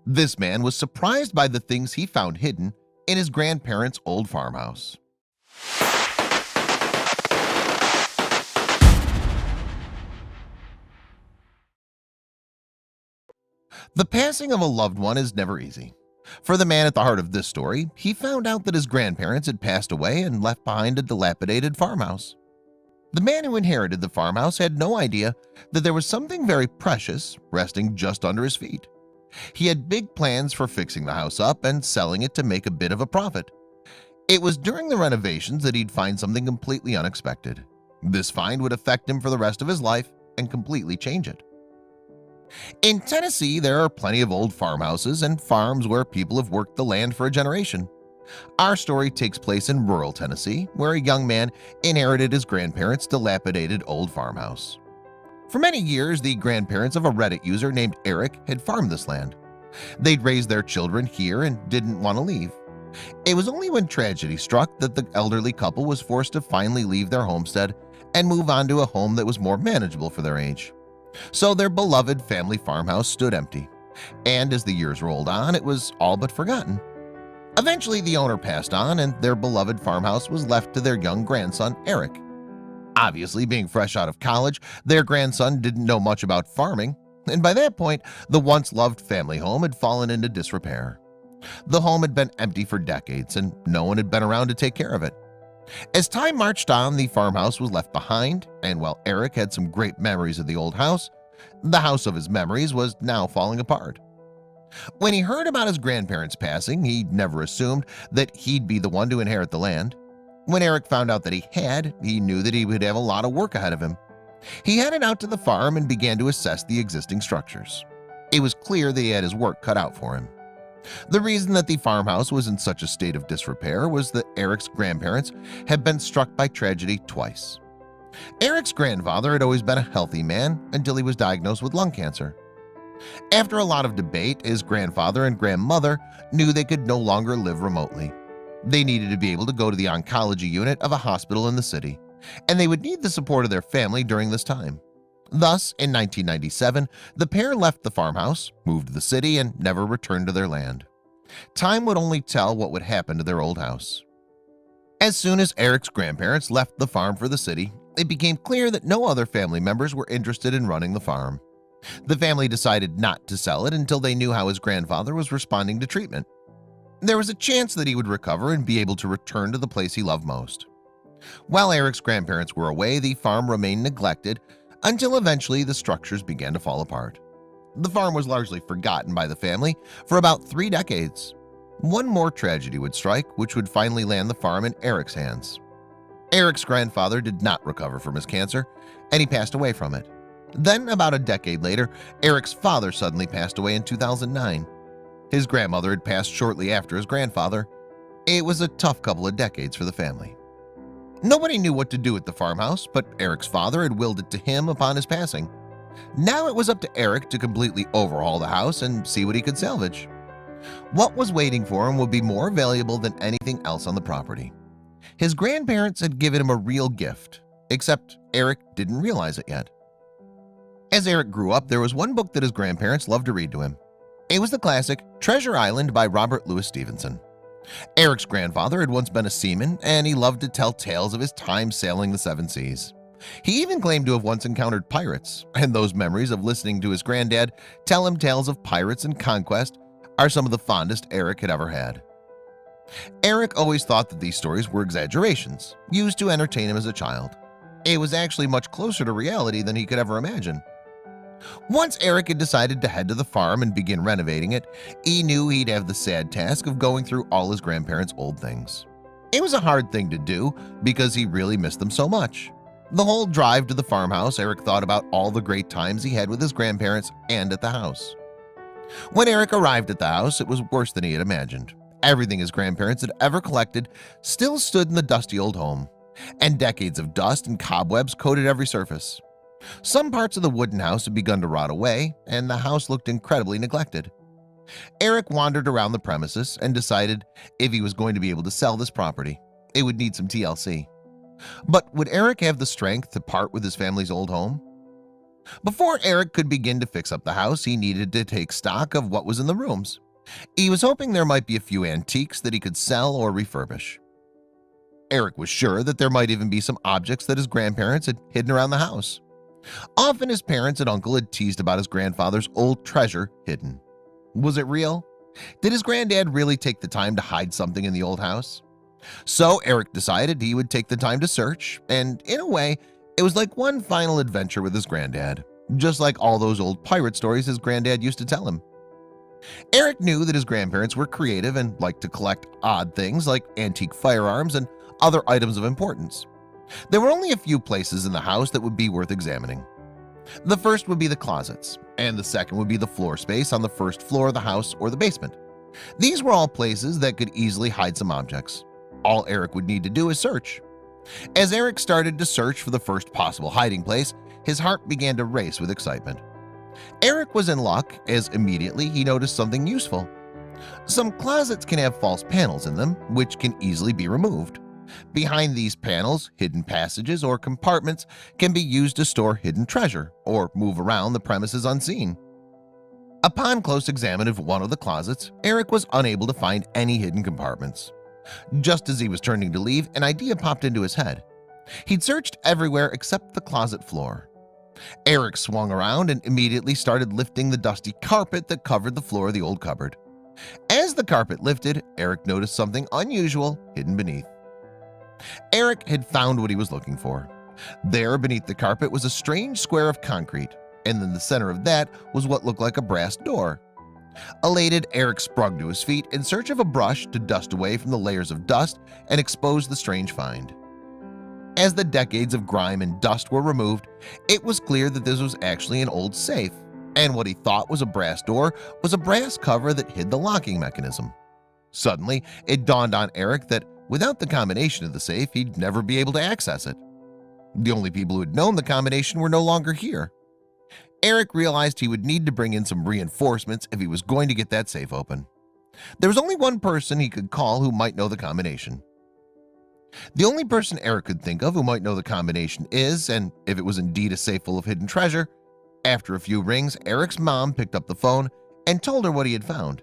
This man was surprised by the things he found hidden in his grandparents' old farmhouse. The passing of a loved one is never easy. For the man at the heart of this story, he found out that his grandparents had passed away and left behind a dilapidated farmhouse. The man who inherited the farmhouse had no idea that there was something very precious resting just under his feet. He had big plans for fixing the house up and selling it to make a bit of a profit. It was during the renovations that he'd find something completely unexpected. This find would affect him for the rest of his life and completely change it. In Tennessee, there are plenty of old farmhouses and farms where people have worked the land for a generation. Our story takes place in rural Tennessee, where a young man inherited his grandparents' dilapidated old farmhouse. For many years, the grandparents of a Reddit user named Eric had farmed this land. They'd raised their children here and didn't want to leave. It was only when tragedy struck that the elderly couple was forced to finally leave their homestead and move on to a home that was more manageable for their age. So their beloved family farmhouse stood empty, and as the years rolled on, it was all but forgotten. Eventually, the owner passed on, and their beloved farmhouse was left to their young grandson, Eric. Obviously, being fresh out of college, their grandson didn't know much about farming, and by that point, the once-loved family home had fallen into disrepair. The home had been empty for decades, and no one had been around to take care of it. As time marched on, the farmhouse was left behind, and while Eric had some great memories of the old house, the house of his memories was now falling apart. When he heard about his grandparents passing, he never assumed that he'd be the one to inherit the land. When Eric found out that he knew that he would have a lot of work ahead of him. He headed out to the farm and began to assess the existing structures. It was clear that he had his work cut out for him. The reason that the farmhouse was in such a state of disrepair was that Eric's grandparents had been struck by tragedy twice. Eric's grandfather had always been a healthy man until he was diagnosed with lung cancer. After a lot of debate, his grandfather and grandmother knew they could no longer live remotely. They needed to be able to go to the oncology unit of a hospital in the city, and they would need the support of their family during this time. Thus, in 1997, the pair left the farmhouse, moved to the city, and never returned to their land. Time would only tell what would happen to their old house. As soon as Eric's grandparents left the farm for the city, it became clear that no other family members were interested in running the farm. The family decided not to sell it until they knew how his grandfather was responding to treatment. There was a chance that he would recover and be able to return to the place he loved most. While Eric's grandparents were away, the farm remained neglected until eventually the structures began to fall apart. The farm was largely forgotten by the family for about 3 decades. One more tragedy would strike, which would finally land the farm in Eric's hands. Eric's grandfather did not recover from his cancer, and he passed away from it. Then, about a decade later, Eric's father suddenly passed away in 2009. His grandmother had passed shortly after his grandfather. It was a tough couple of decades for the family. Nobody knew what to do with the farmhouse, but Eric's father had willed it to him upon his passing. Now it was up to Eric to completely overhaul the house and see what he could salvage. What was waiting for him would be more valuable than anything else on the property. His grandparents had given him a real gift, except Eric didn't realize it yet. As Eric grew up, there was one book that his grandparents loved to read to him. It was the classic Treasure Island by Robert Louis Stevenson. Eric's grandfather had once been a seaman, and he loved to tell tales of his time sailing the 7 seas. He even claimed to have once encountered pirates, and those memories of listening to his granddad tell him tales of pirates and conquest are some of the fondest Eric had ever had. Eric always thought that these stories were exaggerations, used to entertain him as a child. It was actually much closer to reality than he could ever imagine. Once Eric had decided to head to the farm and begin renovating it, he knew he'd have the sad task of going through all his grandparents' old things. It was a hard thing to do because he really missed them so much. The whole drive to the farmhouse, Eric thought about all the great times he had with his grandparents and at the house. When Eric arrived at the house, it was worse than he had imagined. Everything his grandparents had ever collected still stood in the dusty old home, and decades of dust and cobwebs coated every surface. Some parts of the wooden house had begun to rot away, and the house looked incredibly neglected. Eric wandered around the premises and decided if he was going to be able to sell this property, it would need some TLC. But would Eric have the strength to part with his family's old home? Before Eric could begin to fix up the house, he needed to take stock of what was in the rooms. He was hoping there might be a few antiques that he could sell or refurbish. Eric was sure that there might even be some objects that his grandparents had hidden around the house. Often his parents and uncle had teased about his grandfather's old treasure hidden. Was it real? Did his granddad really take the time to hide something in the old house? So Eric decided he would take the time to search, and in a way, it was like one final adventure with his granddad, just like all those old pirate stories his granddad used to tell him. Eric knew that his grandparents were creative and liked to collect odd things like antique firearms and other items of importance. There were only a few places in the house that would be worth examining. The first would be the closets, and the second would be the floor space on the first floor of the house or the basement. These were all places that could easily hide some objects. All Eric would need to do is search. As Eric started to search for the first possible hiding place, his heart began to race with excitement. Eric was in luck, as immediately he noticed something useful. Some closets can have false panels in them, which can easily be removed. Behind these panels, hidden passages or compartments can be used to store hidden treasure or move around the premises unseen. Upon close examination of one of the closets, Eric was unable to find any hidden compartments. Just as he was turning to leave, an idea popped into his head. He'd searched everywhere except the closet floor. Eric swung around and immediately started lifting the dusty carpet that covered the floor of the old cupboard. As the carpet lifted, Eric noticed something unusual hidden beneath. Eric had found what he was looking for. There beneath the carpet was a strange square of concrete, and in the center of that was what looked like a brass door. Elated, Eric sprung to his feet in search of a brush to dust away from the layers of dust and expose the strange find. As the decades of grime and dust were removed, it was clear that this was actually an old safe, and what he thought was a brass door was a brass cover that hid the locking mechanism. Suddenly, it dawned on Eric that without the combination of the safe, he'd never be able to access it. The only people who had known the combination were no longer here. Eric realized he would need to bring in some reinforcements if he was going to get that safe open. There was only one person he could call who might know the combination. The only person Eric could think of who might know the combination is, and if it was indeed a safe full of hidden treasure, after a few rings, Eric's mom picked up the phone and told her what he had found.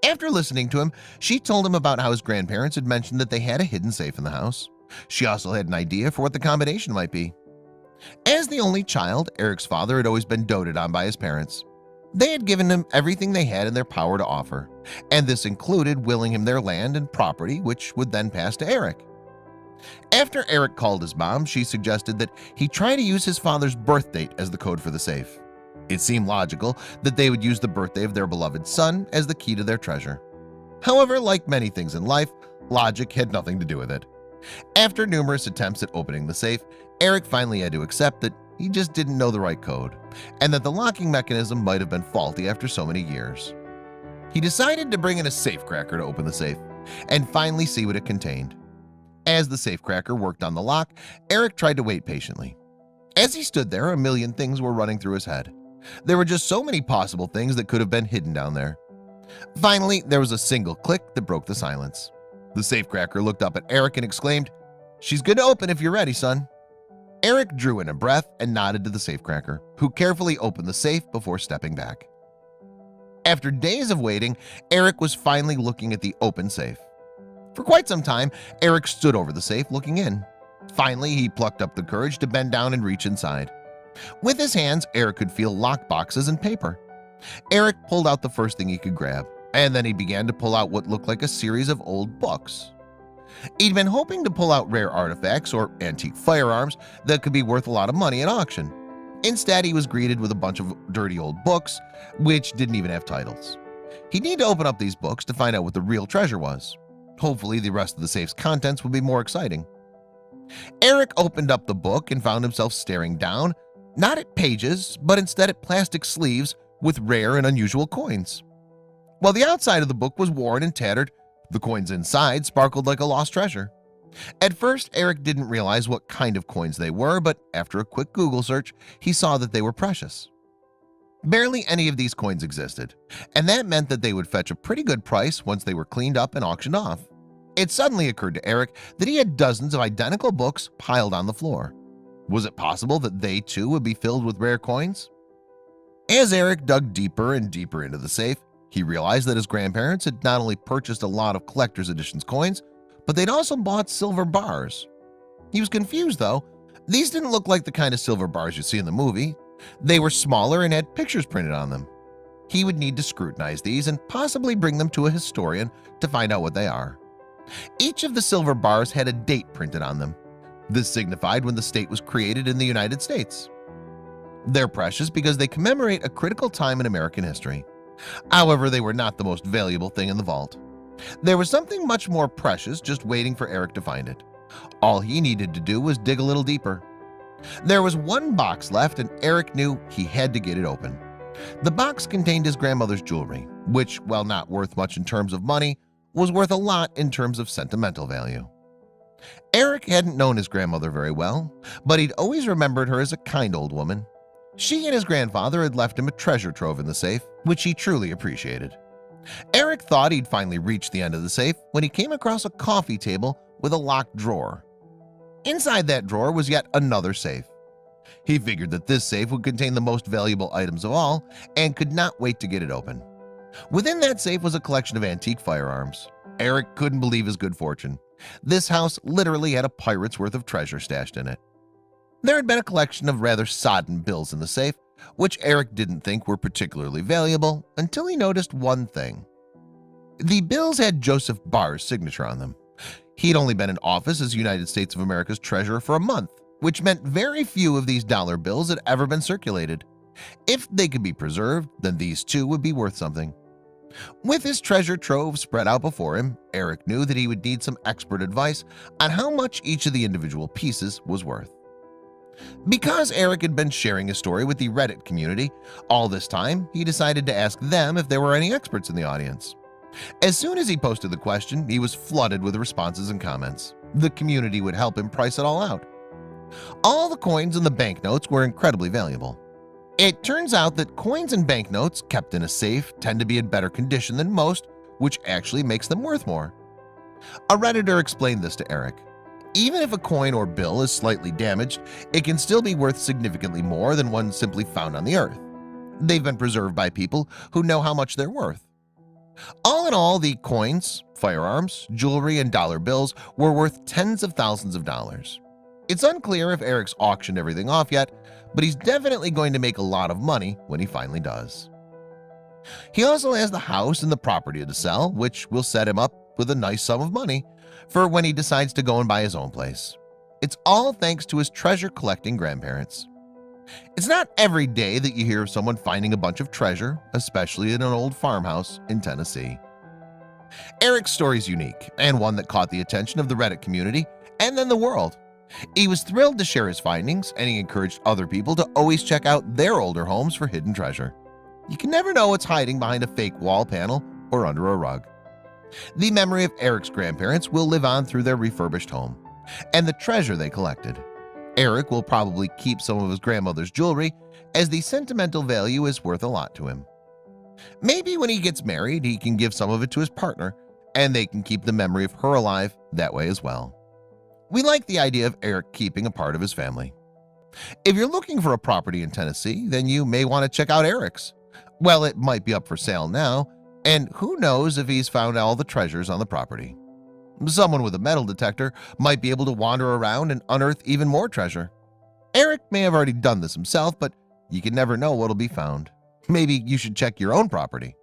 After listening to him, she told him about how his grandparents had mentioned that they had a hidden safe in the house. She also had an idea for what the combination might be. As the only child, Eric's father had always been doted on by his parents. They had given him everything they had in their power to offer, and this included willing him their land and property, which would then pass to Eric. After Eric called his mom, she suggested that he try to use his father's birth date as the code for the safe. It seemed logical that they would use the birthday of their beloved son as the key to their treasure. However, like many things in life, logic had nothing to do with it. After numerous attempts at opening the safe, Eric finally had to accept that he just didn't know the right code, and that the locking mechanism might have been faulty after so many years. He decided to bring in a safecracker to open the safe, and finally see what it contained. As the safecracker worked on the lock, Eric tried to wait patiently. As he stood there, a million things were running through his head. There were just so many possible things that could have been hidden down there. Finally, there was a single click that broke the silence. The safecracker looked up at Eric and exclaimed, "She's good to open if you're ready, son." Eric drew in a breath and nodded to the safecracker, who carefully opened the safe before stepping back. After days of waiting, Eric was finally looking at the open safe. For quite some time, Eric stood over the safe looking in. Finally, he plucked up the courage to bend down and reach inside. With his hands, Eric could feel lock boxes and paper. Eric pulled out the first thing he could grab, and then he began to pull out what looked like a series of old books. He'd been hoping to pull out rare artifacts or antique firearms that could be worth a lot of money at auction. Instead, he was greeted with a bunch of dirty old books, which didn't even have titles. He'd need to open up these books to find out what the real treasure was. Hopefully, the rest of the safe's contents would be more exciting. Eric opened up the book and found himself staring down, not at pages, but instead at plastic sleeves with rare and unusual coins. While the outside of the book was worn and tattered, the coins inside sparkled like a lost treasure. At first, Eric didn't realize what kind of coins they were, but after a quick Google search, he saw that they were precious. Barely any of these coins existed, and that meant that they would fetch a pretty good price once they were cleaned up and auctioned off. It suddenly occurred to Eric that he had dozens of identical books piled on the floor. Was it possible that they too would be filled with rare coins? As Eric dug deeper and deeper into the safe, he realized that his grandparents had not only purchased a lot of collector's editions coins, but they'd also bought silver bars. He was confused though. These didn't look like the kind of silver bars you see in the movie. They were smaller and had pictures printed on them. He would need to scrutinize these and possibly bring them to a historian to find out what they are. Each of the silver bars had a date printed on them. This signified when the state was created in the United States. They're precious because they commemorate a critical time in American history. However, they were not the most valuable thing in the vault. There was something much more precious just waiting for Eric to find it. All he needed to do was dig a little deeper. There was one box left and Eric knew he had to get it open. The box contained his grandmother's jewelry, which, while not worth much in terms of money, was worth a lot in terms of sentimental value. Eric hadn't known his grandmother very well, but he'd always remembered her as a kind old woman. She and his grandfather had left him a treasure trove in the safe, which he truly appreciated. Eric thought he'd finally reached the end of the safe when he came across a coffee table with a locked drawer. Inside that drawer was yet another safe. He figured that this safe would contain the most valuable items of all and could not wait to get it open. Within that safe was a collection of antique firearms. Eric couldn't believe his good fortune. This house literally had a pirate's worth of treasure stashed in it. There had been a collection of rather sodden bills in the safe, which Eric didn't think were particularly valuable until he noticed one thing. The bills had Joseph Barr's signature on them. He'd only been in office as United States of America's treasurer for a month, which meant very few of these dollar bills had ever been circulated. If they could be preserved, then these too would be worth something. With his treasure trove spread out before him, Eric knew that he would need some expert advice on how much each of the individual pieces was worth. Because Eric had been sharing his story with the Reddit community all this time, he decided to ask them if there were any experts in the audience. As soon as he posted the question, he was flooded with responses and comments. The community would help him price it all out. All the coins and the banknotes were incredibly valuable. It turns out that coins and banknotes kept in a safe tend to be in better condition than most, which actually makes them worth more. A Redditor explained this to Eric. Even if a coin or bill is slightly damaged, it can still be worth significantly more than one simply found on the earth. They've been preserved by people who know how much they're worth. All in all, the coins, firearms, jewelry, and dollar bills were worth tens of thousands of dollars. It's unclear if Eric's auctioned everything off yet, but he's definitely going to make a lot of money when he finally does. He also has the house and the property to sell, which will set him up with a nice sum of money for when he decides to go and buy his own place. It's all thanks to his treasure-collecting grandparents. It's not every day that you hear of someone finding a bunch of treasure, especially in an old farmhouse in Tennessee. Eric's story is unique and one that caught the attention of the Reddit community and then the world. He was thrilled to share his findings, and he encouraged other people to always check out their older homes for hidden treasure. You can never know what's hiding behind a fake wall panel or under a rug. The memory of Eric's grandparents will live on through their refurbished home and the treasure they collected. Eric will probably keep some of his grandmother's jewelry, as the sentimental value is worth a lot to him. Maybe when he gets married, he can give some of it to his partner, and they can keep the memory of her alive that way as well. We like the idea of Eric keeping a part of his family. If you're looking for a property in Tennessee, then you may want to check out Eric's. Well, it might be up for sale now, and who knows if he's found all the treasures on the property. Someone with a metal detector might be able to wander around and unearth even more treasure. Eric may have already done this himself, but you can never know what'll be found. Maybe you should check your own property.